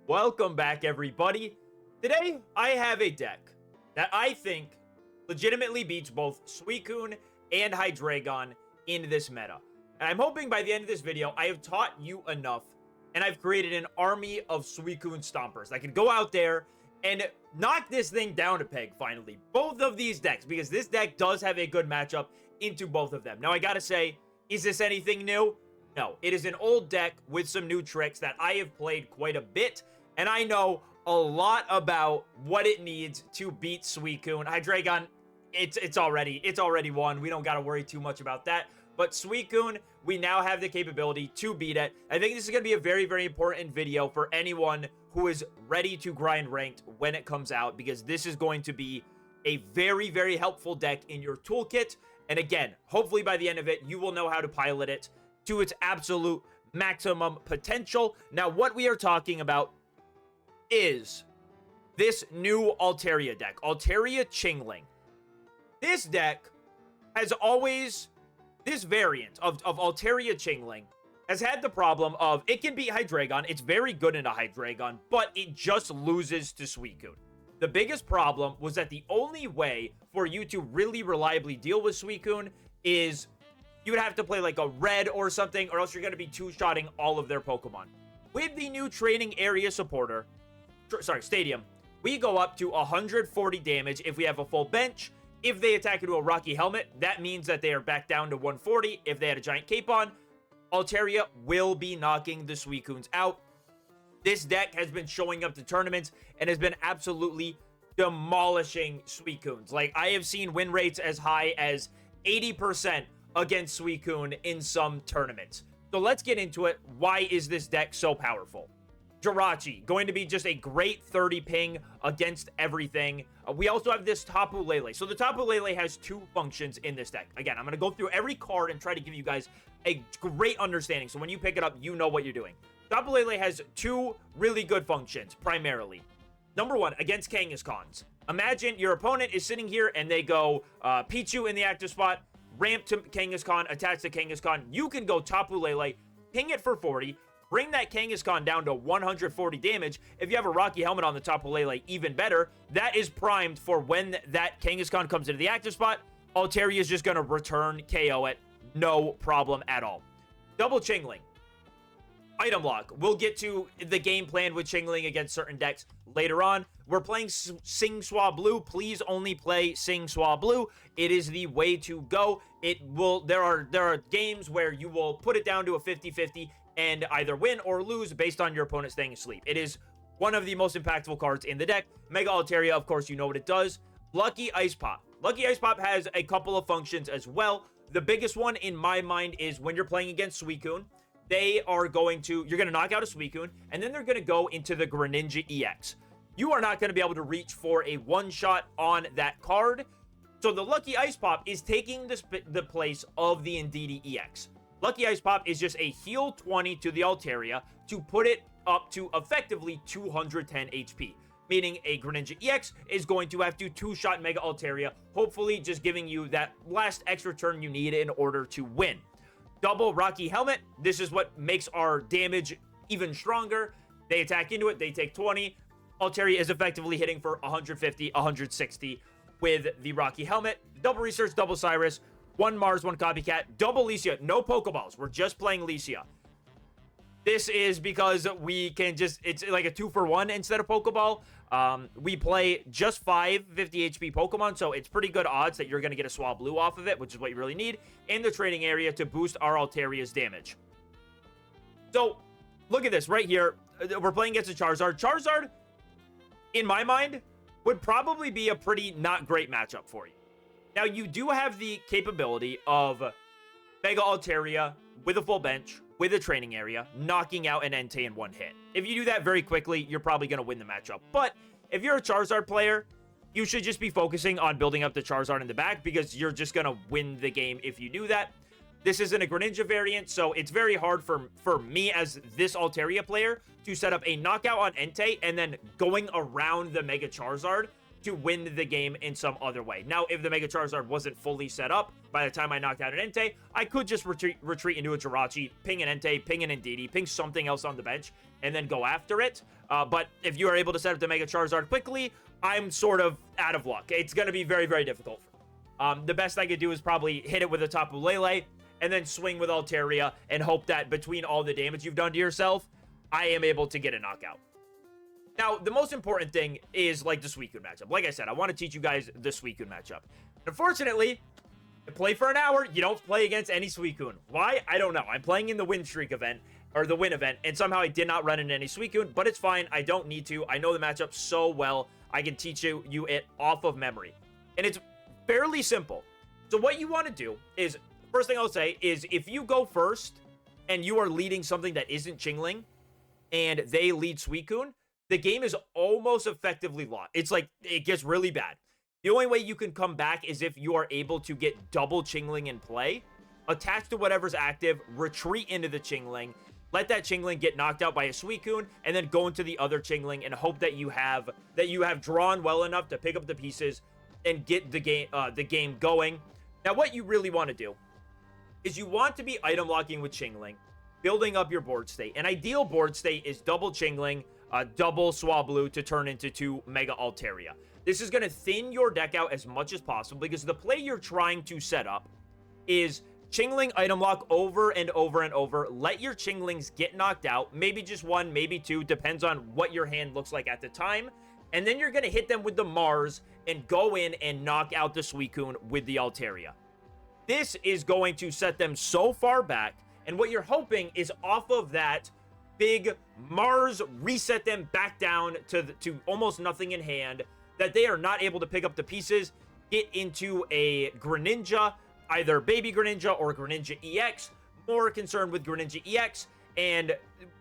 Welcome back, everybody. Today, I have a deck that I think legitimately beats both Suicune and Hydreigon in this meta. And I'm hoping by the end of this video, I have taught you enough and I've created an army of Suicune stompers that can go out there and knock this thing down a peg, finally. Both of these decks, because this deck does have a good matchup into both of them. Now, I gotta say, is this anything new? No, it is an old deck with some new tricks that I have played quite a bit, and I know a lot about what it needs to beat Suicune. Hydreigon, it's already won. We don't got to worry too much about that. But Suicune, we now have the capability to beat it. I think this is going to be a very, very important video for anyone who is ready to grind ranked when it comes out, because this is going to be a very, very helpful deck in your toolkit. And again, hopefully by the end of it, you will know how to pilot it to its absolute maximum potential. Now, what we are talking about is this new Altaria deck, Altaria Chingling. This deck has always, this variant of Altaria Chingling has had the problem of it can beat Hydreigon. It's very good into Hydreigon, but it just loses to Suicune. The biggest problem was that the only way for you to really reliably deal with Suicune is you would have to play like a red or something, or else you're going to be two-shotting all of their Pokemon. With the new training area supporter, stadium, we go up to 140 damage if we have a full bench. If they attack into a Rocky Helmet, that means that they are back down to 140. If they had a Giant Cape on, Altaria will be knocking the Suicunes out. This deck has been showing up to tournaments and has been absolutely demolishing Suicunes. Like, I have seen win rates as high as 80% against Suicune in some tournaments. So let's get into it. Why is this deck so powerful? Jirachi, going to be just a great 30 ping against everything. We also have this Tapu Lele. So the Tapu Lele has two functions in this deck. Again, I'm going to go through every card and try to give you guys a great understanding. So when you pick it up, you know what you're doing. Tapu Lele has two really good functions, primarily. Number one, against Kangaskhan's. Imagine your opponent is sitting here and they go Pichu in the active spot, ramp to Kangaskhan, attach to Kangaskhan. You can go Tapu Lele, ping it for 40, bring that Kangaskhan down to 140 damage. If you have a Rocky Helmet on the Tapu Lele, even better. That is primed for when that Kangaskhan comes into the active spot. Altaria is just going to return KO it. No problem at all. Double Chingling. Item lock. We'll get to the game plan with Chingling against certain decks later on. We're playing Sing Swa Blue. Please only play Sing Swa Blue. It is the way to go. There are games where you will put it down to a 50-50 and either win or lose based on your opponent staying asleep. It is one of the most impactful cards in the deck. Mega Altaria, of course, you know what it does. Lucky Ice Pop. Lucky Ice Pop has a couple of functions as well. The biggest one in my mind is when you're playing against Suicune, you're going to knock out a Suicune, and then they're going to go into the Greninja EX. You are not going to be able to reach for a one-shot on that card. So the Lucky Ice Pop is taking the place of the Indeedee EX. Lucky Ice Pop is just a heal 20 to the Altaria to put it up to effectively 210 HP. Meaning a Greninja EX is going to have to two-shot Mega Altaria, hopefully just giving you that last extra turn you need in order to win. Double Rocky Helmet. This is what makes our damage even stronger. They attack into it. They take 20. Altaria is effectively hitting for 150, 160 with the Rocky Helmet. Double Research, double Cyrus. One Mars, one Copycat. Double Licia. No Pokeballs. We're just playing Licia. This is because we can just, it's like a 2-for-1 instead of Pokeball. We play just 5 50 HP Pokemon, so it's pretty good odds that you're going to get a Swablu off of it, which is what you really need, in the training area to boost our Altaria's damage. So, look at this right here. We're playing against a Charizard. Charizard, in my mind, would probably be a pretty not great matchup for you. Now, you do have the capability of Mega Altaria with a full bench, with a training area, knocking out an Entei in one hit. If you do that very quickly, you're probably going to win the matchup. But if you're a Charizard player, you should just be focusing on building up the Charizard in the back, because you're just going to win the game if you do that. This isn't a Greninja variant, so it's very hard for me as this Altaria player to set up a knockout on Entei and then going around the Mega Charizard to win the game in some other way. Now, if the Mega Charizard wasn't fully set up by the time I knocked out an Entei, I could just retreat into a Jirachi, ping an Entei, ping an Indeedee, ping something else on the bench, and then go after it. But if you are able to set up the Mega Charizard quickly, I'm sort of out of luck. It's going to be very, very difficult. The best I could do is probably hit it with a Tapu Lele, and then swing with Altaria, and hope that between all the damage you've done to yourself, I am able to get a knockout. Now, the most important thing is, like, the Suicune matchup. Like I said, I want to teach you guys the Suicune matchup. Unfortunately, I play for an hour, you don't play against any Suicune. Why? I don't know. I'm playing in the Win Streak event, or the Win event, and somehow I did not run into any Suicune, but it's fine. I don't need to. I know the matchup so well, I can teach you it off of memory. And it's fairly simple. So what you want to do is, first thing I'll say is, if you go first, and you are leading something that isn't Chingling, and they lead Suicune, the game is almost effectively lost. It's like, it gets really bad. The only way you can come back is if you are able to get double Chingling in play, attach to whatever's active, retreat into the Chingling, let that Chingling get knocked out by a Suicune, and then go into the other Chingling and hope that you have drawn well enough to pick up the pieces and get the game going. Now, what you really want to do is you want to be item locking with Chingling, building up your board state. An ideal board state is double Chingling, double Swablu to turn into 2 Mega Altaria. This is going to thin your deck out as much as possible because the play you're trying to set up is Chingling item lock over and over and over. Let your Chinglings get knocked out. Maybe just 1, maybe 2, depends on what your hand looks like at the time. And then you're going to hit them with the Mars and go in and knock out the Suicune with the Altaria. This is going to set them so far back. And what you're hoping is off of that big Mars, reset them back down to almost nothing in hand, that they are not able to pick up the pieces, get into a Greninja, either Baby Greninja or Greninja EX, more concerned with Greninja EX, and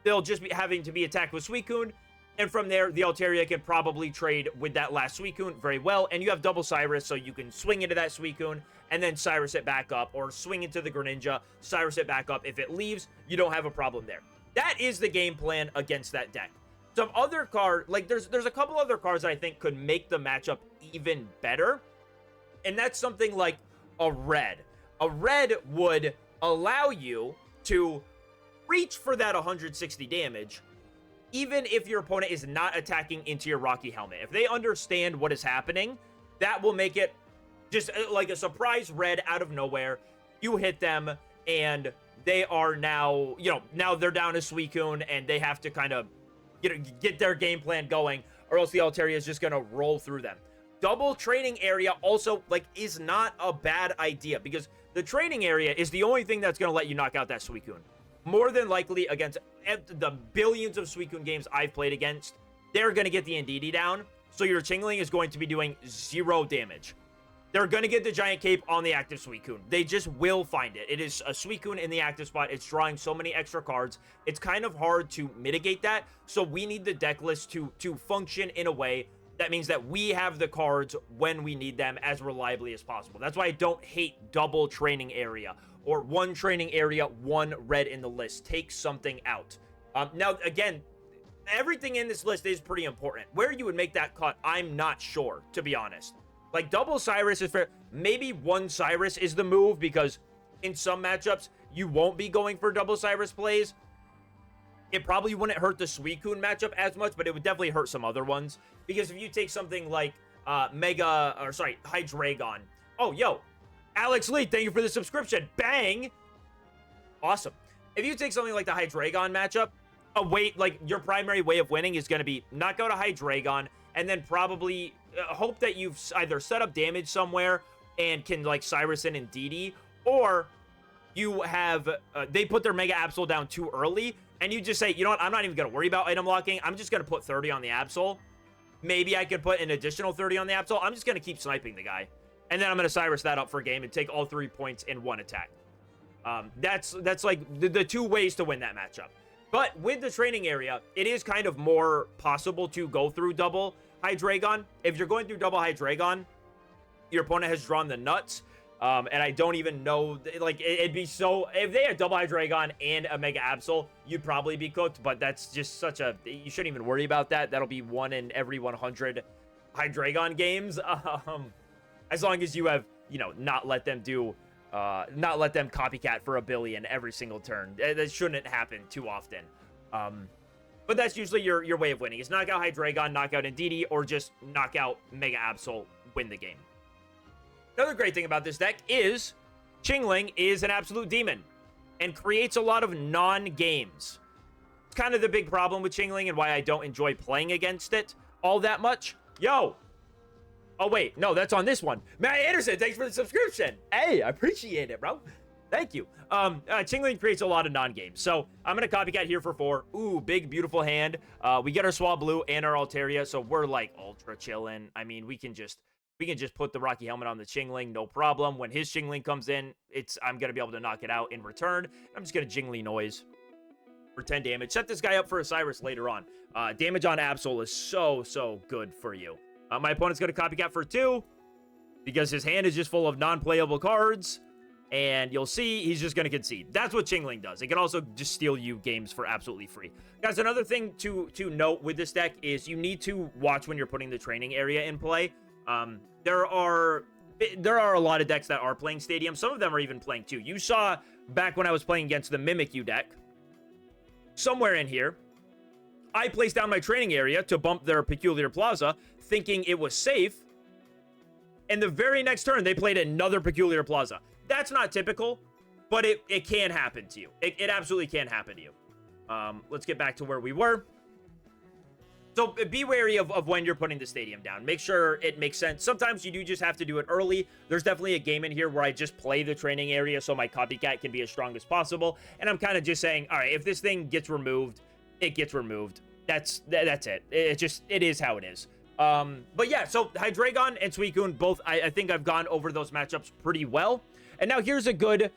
they'll just be having to be attacked with Suicune, and from there, the Altaria can probably trade with that last Suicune very well, and you have double Cyrus, so you can swing into that Suicune, and then Cyrus it back up, or swing into the Greninja, Cyrus it back up. If it leaves, you don't have a problem there. That is the game plan against that deck. Some other card, like there's a couple other cards that I think could make the matchup even better. And that's something like a red. A red would allow you to reach for that 160 damage, even if your opponent is not attacking into your Rocky Helmet. If they understand what is happening, that will make it just like a surprise red out of nowhere. You hit them, and they are now, now they're down to Suicune, and they have to kind of, get their game plan going, or else the Altaria is just going to roll through them. Double training area also, is not a bad idea, because the training area is the only thing that's going to let you knock out that Suicune. More than likely, against the billions of Suicune games I've played against, they're going to get the Indeedee down, so your Chingling is going to be doing 0 damage. They're going to get the Giant Cape on the active Suicune. They just will find it. It is a Suicune in the active spot. It's drawing so many extra cards. It's kind of hard to mitigate that, so we need the deck list to function in a way that means that we have the cards when we need them as reliably as possible. That's why I don't hate double training area, or 1 training area, 1 red in the list. Take something out. Now, again, everything in this list is pretty important. Where you would make that cut, I'm not sure, to be honest. Like, double Cyrus is fair. Maybe 1 Cyrus is the move, because in some matchups, you won't be going for double Cyrus plays. It probably wouldn't hurt the Suicune matchup as much, but it would definitely hurt some other ones. Because if you take something like Hydreigon. Oh, yo, Alex Lee, thank you for the subscription. Bang! Awesome. If you take something like the Hydreigon matchup, your primary way of winning is going to be knock out a Hydreigon, and then probably hope that you've either set up damage somewhere and can, Cyrus in Indeedee, or you have, they put their Mega Absol down too early, and you just say, you know what, I'm not even going to worry about item locking. I'm just going to put 30 on the Absol. Maybe I could put an additional 30 on the Absol. I'm just going to keep sniping the guy. And then I'm going to Cyrus that up for a game and take all 3 points in 1 attack. That's like the 2 ways to win that matchup. But with the training area, it is kind of more possible to go through double Hydreigon. If you're going through double Hydreigon, your opponent has drawn the nuts. And I don't even know, it'd be so, if they had double Hydreigon and a Mega Absol, you'd probably be cooked, but that's just you shouldn't even worry about that. That'll be 1 in every 100 Hydreigon games. As long as you have, you know, not let them copycat for a billion every single turn. That shouldn't happen too often. But that's usually your way of winning. Is knock out Hydreigon, knock out Indeedee, or just knock out Mega Absol, win the game. Another great thing about this deck is Chingling is an absolute demon and creates a lot of non-games. It's kind of the big problem with Chingling and why I don't enjoy playing against it all that much. Yo! Oh, wait. No, that's on this one. Matt Anderson, thanks for the subscription. Hey, I appreciate it, bro. Thank you. Chingling creates a lot of non-games. So I'm going to copycat here for 4. Ooh, big, beautiful hand. We get our Swablu and our Altaria, so we're like ultra chilling. I mean, we can just put the Rocky Helmet on the Chingling, no problem. When his Chingling comes in, I'm going to be able to knock it out in return. I'm just going to Jingly Noise for 10 damage. Set this guy up for a Cyrus later on. Damage on Absol is so good for you. My opponent's going to copycat for 2 because his hand is just full of non-playable cards. And you'll see he's just going to concede. That's what Chingling does. It can also just steal you games for absolutely free. Guys, another thing to note with this deck is you need to watch when you're putting the training area in play. There are a lot of decks that are playing Stadium. Some of them are even playing 2. You saw back when I was playing against the Mimikyu deck, somewhere in here, I placed down my training area to bump their Peculiar Plaza, thinking it was safe. And the very next turn, they played another Peculiar Plaza. That's not typical, but it can happen to you. It absolutely can happen to you. Let's get back to where we were. So be wary of when you're putting the Stadium down. Make sure it makes sense. Sometimes you do just have to do it early. There's definitely a game in here where I just play the training area so my copycat can be as strong as possible. And I'm kind of just saying, all right, if this thing gets removed, it gets removed. That's it. It is how it is. But yeah, so Hydreigon and Suicune, both, I think I've gone over those matchups pretty well. And now here's a good,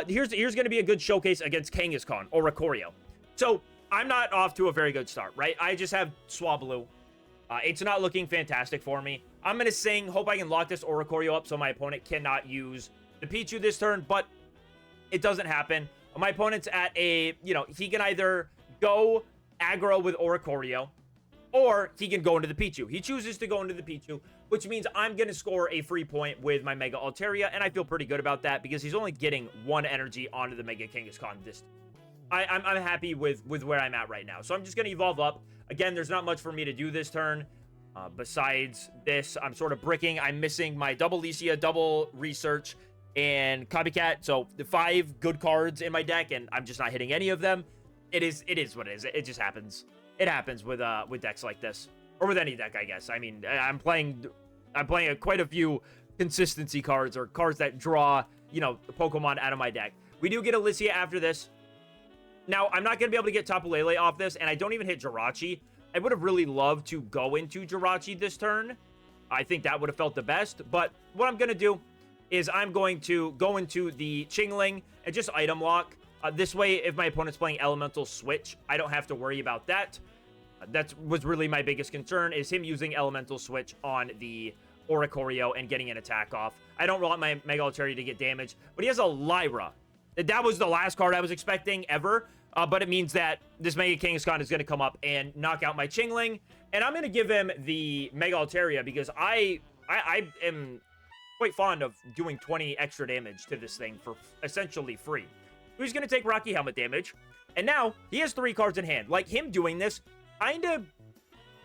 here's going to be a good showcase against Kangaskhan or Oricorio. So I'm not off to a very good start, right? I just have Swablu. It's not looking fantastic for me. I'm going to sing, hope I can lock this Oricorio up so my opponent cannot use the Pichu this turn, but it doesn't happen. My opponent's at a, you know, he can either go aggro with Oricorio, or he can go into the Pichu. He chooses to go into the Pichu, which means I'm going to score a free point with my Mega Altaria, and I feel pretty good about that because he's only getting 1 energy onto the Mega Kangaskhan this time. I'm happy with where I'm at right now. So I'm just going to evolve up. Again, there's not much for me to do this turn. Besides this, I'm sort of bricking. I'm missing my double Licia, double Research, and Copycat. So the 5 good cards in my deck, and I'm just not hitting any of them. It is what it is. It just happens. It happens with decks like this. Or with any deck, I guess. I mean, I'm playing quite a few consistency cards, or cards that draw, you know, Pokemon out of my deck. We do get a Licia after this. Now, I'm not going to be able to get Tapu Lele off this, and I don't even hit Jirachi. I would have really loved to go into Jirachi this turn. I think that would have felt the best, but what I'm going to do is I'm going to go into the Chingling and just item lock. This way, if my opponent's playing Elemental Switch, I don't have to worry about that. That was really my biggest concern, is him using Elemental Switch on the Oricorio and getting an attack off. I don't want my Mega Altaria to get damaged, but he has a Lyra. That was the last card I was expecting ever. But it means that this Mega Kangaskhan is going to come up and knock out my Chingling. And I'm going to give him the Mega Altaria because I am quite fond of doing 20 extra damage to this thing for essentially free. So he's going to take Rocky Helmet damage. And now he has 3 cards in hand. Like, him doing this kind of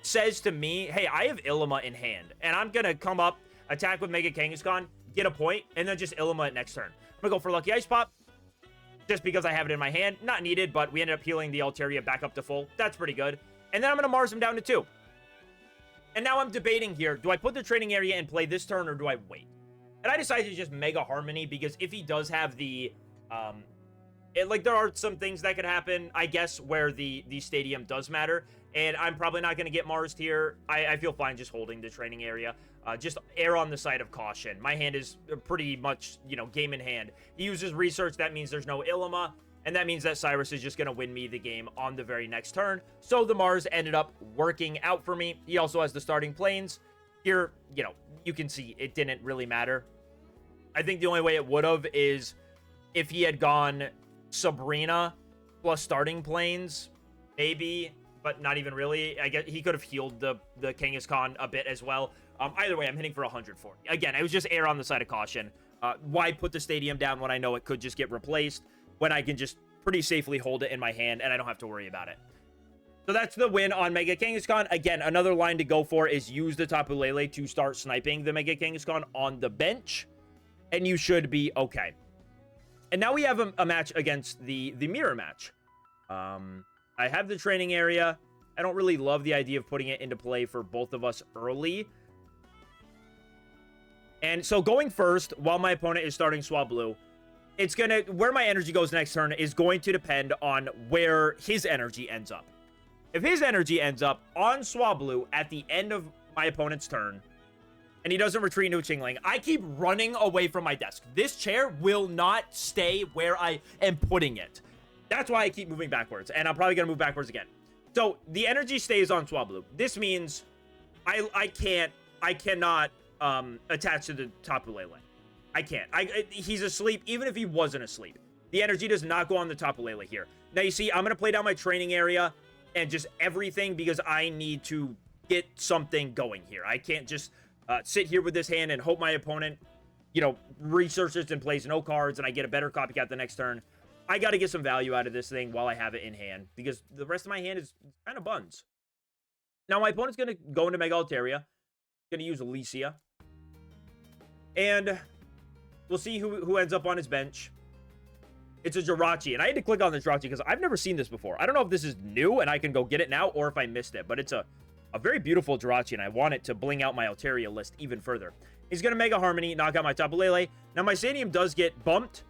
says to me, hey, I have Ilima in hand. And I'm going to come up, attack with Mega Kangaskhan, get a point, and then just Ilima it next turn. I'm going to go for Lucky Ice Pop. Just because I have it in my hand. Not needed, but we ended up healing the Altaria back up to full. That's pretty good. And then I'm going to Mars him down to 2. And now I'm debating here. Do I put the training area and play this turn, or do I wait? And I decided to just Mega Harmony, because if he does have the... there are some things that could happen, I guess, where the Stadium does matter. And I'm probably not going to get Marsed here. I feel fine just holding the training area. Just err on the side of caution. My hand is pretty much, you know, game in hand. He uses Research. That means there's no Ilima. And that means that Cyrus is just going to win me the game on the very next turn. So the Mars ended up working out for me. He also has the starting planes. Here, you know, you can see it didn't really matter. I think the only way it would have is if he had gone Sabrina plus starting planes, maybe. but not even really. I guess he could have healed the Kangaskhan a bit as well. Either way, I'm hitting for 140. Again, I was just err on the side of caution. Why put the stadium down when I know it could just get replaced, when I can just pretty safely hold it in my hand and I don't have to worry about it. So that's the win on Mega Kangaskhan. Again, another line to go for is use the Tapu Lele to start sniping the Mega Kangaskhan on the bench, and you should be okay. And now we have a match against the mirror match. I have the training area. I don't really love the idea of putting it into play for both of us early. And so going first, while my opponent is starting Swablu, it's gonna, where my energy goes next turn is going to depend on where his energy ends up. If his energy ends up on Swablu at the end of my opponent's turn, and he doesn't retreat into a Chingling, I keep running away from my desk. This chair will not stay where I am putting it. That's why I keep moving backwards, and I'm probably gonna move backwards again. So the energy stays on Swablu. This means I cannot attach to the Tapu Lele. I can't. He's asleep, even if he wasn't asleep. The energy does not go on the Tapu Lele here. Now you see, I'm gonna play down my training area and just everything because I need to get something going here. I can't just sit here with this hand and hope my opponent, you know, researches and plays no cards and I get a better copycat the next turn. I got to get some value out of this thing while I have it in hand because the rest of my hand is kind of buns. Now my opponent's going to go into Mega Altaria. Going to use Alicia. And we'll see who ends up on his bench. It's a Jirachi, and I had to click on the Jirachi because I've never seen this before. I don't know if this is new and I can go get it now or if I missed it, but it's a very beautiful Jirachi, and I want it to bling out my Altaria list even further. He's going to Mega Harmony, knock out my Tapu Lele. Now, my Stadium does get bumped.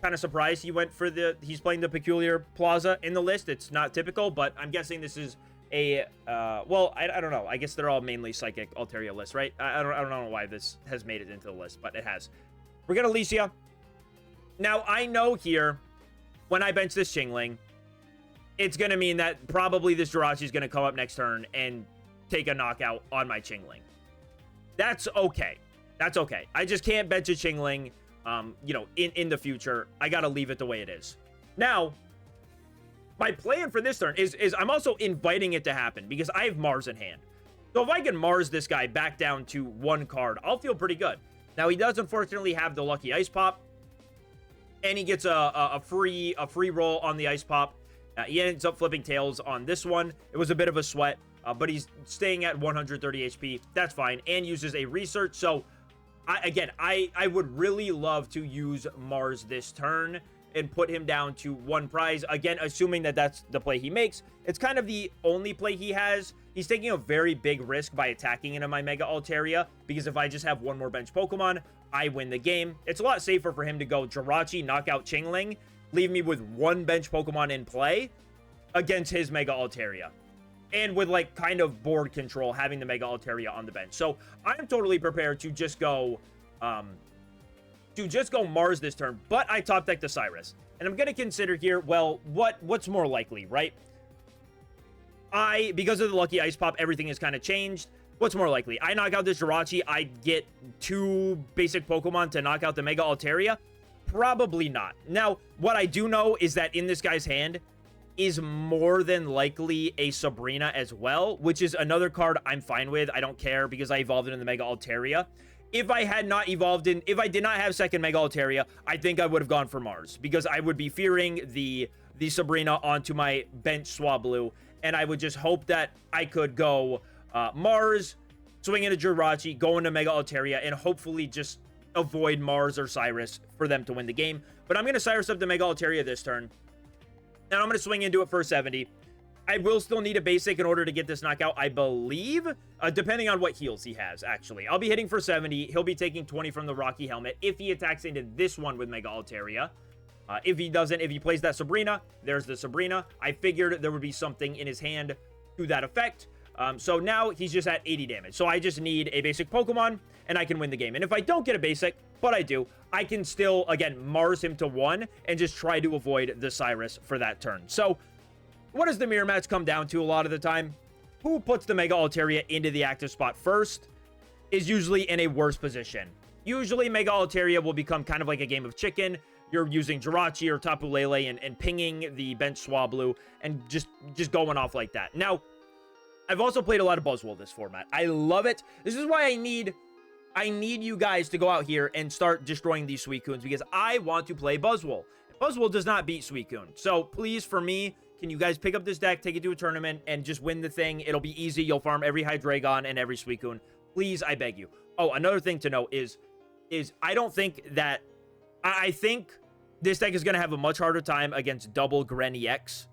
Kind of surprised he went for he's playing the Peculiar Plaza in the list. It's not typical, but I'm guessing this is a, well, I don't know. I guess they're all mainly Psychic Altaria lists, right? I don't know why this has made it into the list, but it has. We're going to Alicia. Now, I know here, when I bench this Chingling, it's going to mean that probably this Jirachi is going to come up next turn and take a knockout on my Chingling. That's okay. That's okay. I just can't bench a Chingling, you know, in the future. I got to leave it the way it is. Now, my plan for this turn is I'm also inviting it to happen because I have Mars in hand. So if I can Mars this guy back down to one card, I'll feel pretty good. Now, he does unfortunately have the Lucky Ice Pop. And he gets a free roll on the Ice Pop. He ends up flipping tails on this one. It was a bit of a sweat, but he's staying at 130 HP. That's fine. And uses a research. So, I would really love to use Mars this turn and put him down to one prize. Again, assuming that that's the play he makes. It's kind of the only play he has. He's taking a very big risk by attacking into my Mega Altaria, because if I just have one more bench Pokemon, I win the game. It's a lot safer for him to go Jirachi, knock out Chingling, leave me with one bench Pokemon in play against his Mega Altaria. And with, like, kind of board control, having the Mega Altaria on the bench. So, I'm totally prepared to just go, Mars this turn, but I top deck the Cyrus. And I'm going to consider here, well, what's more likely, right? Because of the Lucky Ice Pop, everything has kind of changed. What's more likely? I knock out this Jirachi, I get 2 basic Pokemon to knock out the Mega Altaria? Probably not. Now, what I do know is that in this guy's hand is more than likely a Sabrina as well, which is another card I'm fine with. I don't care because I evolved it in the Mega Altaria. If I had not evolved in, if I did not have second Mega Altaria, I think I would have gone for Mars because I would be fearing the Sabrina onto my bench Swablu, and I would just hope that I could go Mars, swing into Jirachi, go into Mega Altaria, and hopefully just avoid Mars or Cyrus for them to win the game. But I'm going to Cyrus up the Mega Altaria this turn, and I'm going to swing into it for 70. I will still need a basic in order to get this knockout, I believe, depending on what heals he has, actually. I'll be hitting for 70. He'll be taking 20 from the Rocky Helmet if he attacks into this one with Mega Altaria. If he doesn't, if he plays that Sabrina, there's the Sabrina. I figured there would be something in his hand to that effect. So now he's just at 80 damage. So I just need a basic Pokemon, and I can win the game. And if I don't get a basic, but I do, I can still, again, Mars him to 1 and just try to avoid the Cyrus for that turn. So what does the mirror match come down to a lot of the time? Who puts the Mega Altaria into the active spot first is usually in a worse position. Usually Mega Altaria will become kind of like a game of chicken. you're using Jirachi or Tapu Lele and pinging the bench Swablu and just going off like that. Now, I've also played a lot of Buzzwole this format. I love it. This is why I need you guys to go out here and start destroying these Suicunes, because I want to play Buzzwole. Buzzwole does not beat Suicune. So please, for me, can you guys pick up this deck, take it to a tournament, and just win the thing? It'll be easy. You'll farm every Hydreigon and every Suicune. Please, I beg you. Oh, another thing to note is I don't think that... I think this deck is going to have a much harder time against double Gren EX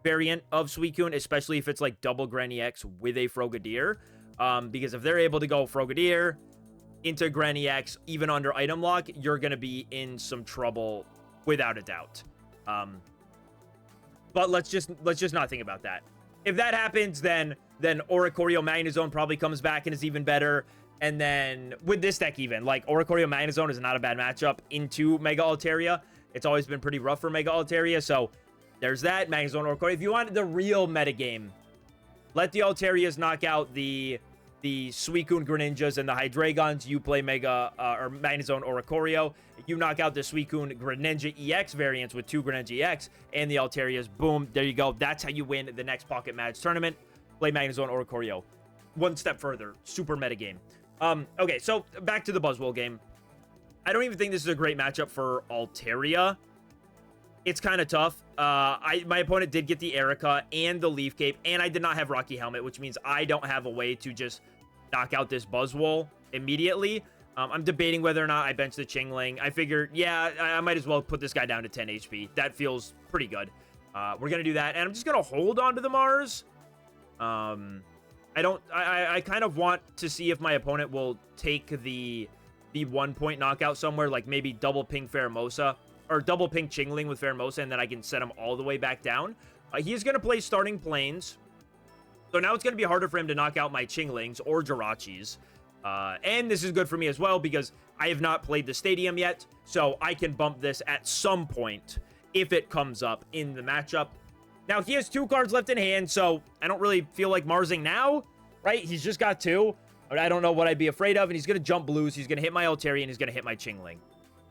variant of Suicune, especially if it's like double Gren EX with a Frogadier. Because if they're able to go Frogadier into Gren EX, even under item lock, you're going to be in some trouble without a doubt. But let's just not think about that. If that happens, then Oricorio Magnezone probably comes back and is even better. And then with this deck even, like Oricorio Magnezone is not a bad matchup into Mega Altaria. It's always been pretty rough for Mega Altaria, so there's that. Magnezone Oricorio. If you want the real metagame, let the Altarias knock out the Suicune Greninjas and the Hydreigons. You play Mega or Magnezone Oricorio. You knock out the Suicune Greninja EX variants with 2 Greninja EX and the Altarias. Boom, there you go. That's how you win the next Pocket Match tournament. Play Magnezone Oricorio. One step further. Super metagame. Okay, so back to the Buzzwole game. I don't even think this is a great matchup for Altaria. It's kind of tough. My opponent did get the Erica and the Leaf Cape, and I did not have Rocky Helmet, which means I don't have a way to just knock out this Buzzwole immediately. I'm debating whether or not I bench the Chingling. I figured, yeah, I might as well put this guy down to 10 HP. That feels pretty good. We're going to do that, and I'm just going to hold on to the Mars. I kind of want to see if my opponent will take the 1-point knockout somewhere, like maybe double ping Pheromosa, or double ping Chingling with Pheromosa, and then I can set him all the way back down. He's going to play starting planes. So now it's going to be harder for him to knock out my Chinglings or Jirachis. And this is good for me as well because I have not played the stadium yet. So I can bump this at some point if it comes up in the matchup. Now, he has 2 cards left in hand, so I don't really feel like Marsing now, right? He's just got 2. But I don't know what I'd be afraid of. And he's going to jump blues. He's going to hit my Altaria, and he's going to hit my Chingling.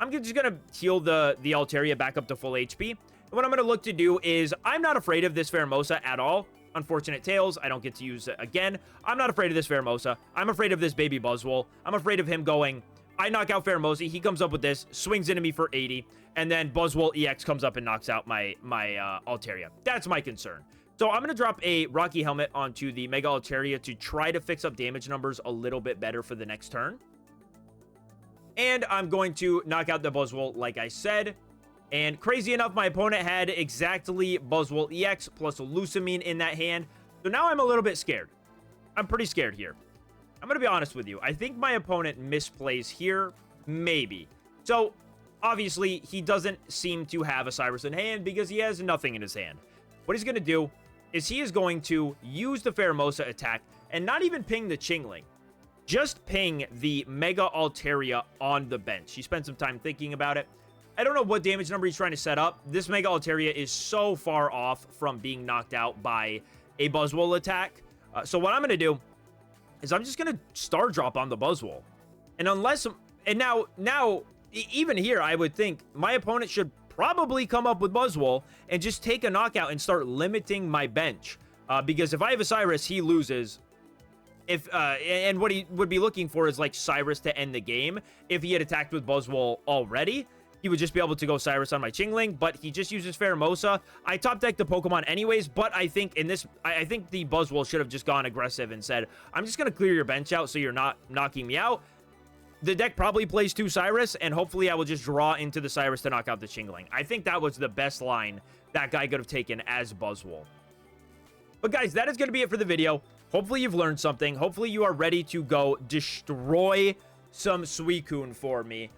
I'm just going to heal the Altaria back up to full HP. And what I'm going to look to do is, I'm not afraid of this Pheromosa at all. Unfortunate Tales, I don't get to use it again. I'm not afraid of this Pheromosa. I'm afraid of this baby Buzzwole. I'm afraid of him going, I knock out Pheromosa, he comes up with this, swings into me for 80, and then Buzzwole EX comes up and knocks out my Altaria. That's my concern. So I'm going to drop a Rocky Helmet onto the Mega Altaria to try to fix up damage numbers a little bit better for the next turn. And I'm going to knock out the Buzzwole, like I said. And crazy enough, my opponent had exactly Buzzwole EX plus a Lusamine in that hand. So now I'm a little bit scared. I'm pretty scared here. I'm going to be honest with you. I think my opponent misplays here. Maybe. So, obviously, he doesn't seem to have a Cyrus in hand because he has nothing in his hand. What he's going to do is he is going to use the Pheromosa attack and not even ping the Chingling. Just ping the Mega Altaria on the bench. He spent some time thinking about it. I don't know what damage number he's trying to set up. This Mega Altaria is so far off from being knocked out by a Buzzwole attack. So what I'm going to do is I'm just going to Star Drop on the Buzzwole. And unless... And now, even here, I would think my opponent should probably come up with Buzzwole and just take a knockout and start limiting my bench. Because if I have a Cyrus, he loses. And what he would be looking for is like Cyrus to end the game. If he had attacked with Buzzwole already, he would just be able to go Cyrus on my Chingling, but he just uses Pheromosa. I top decked the Pokemon anyways, but I think in this, I think the Buzzwole should have just gone aggressive and said, I'm just going to clear your bench out so you're not knocking me out. The deck probably plays 2 Cyrus, and hopefully I will just draw into the Cyrus to knock out the Chingling. I think that was the best line that guy could have taken as Buzzwole. But guys, that is going to be it for the video. Hopefully you've learned something. Hopefully you are ready to go destroy some Suicune for me.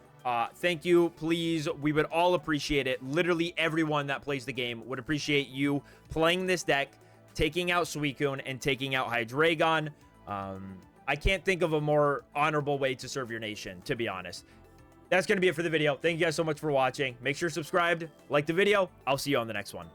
Thank you, please. We would all appreciate it. Literally everyone that plays the game would appreciate you playing this deck, taking out Suicune, and taking out Hydreigon. I can't think of a more honorable way to serve your nation, to be honest. That's going to be it for the video. Thank you guys so much for watching. Make sure you're subscribed, like the video. I'll see you on the next one.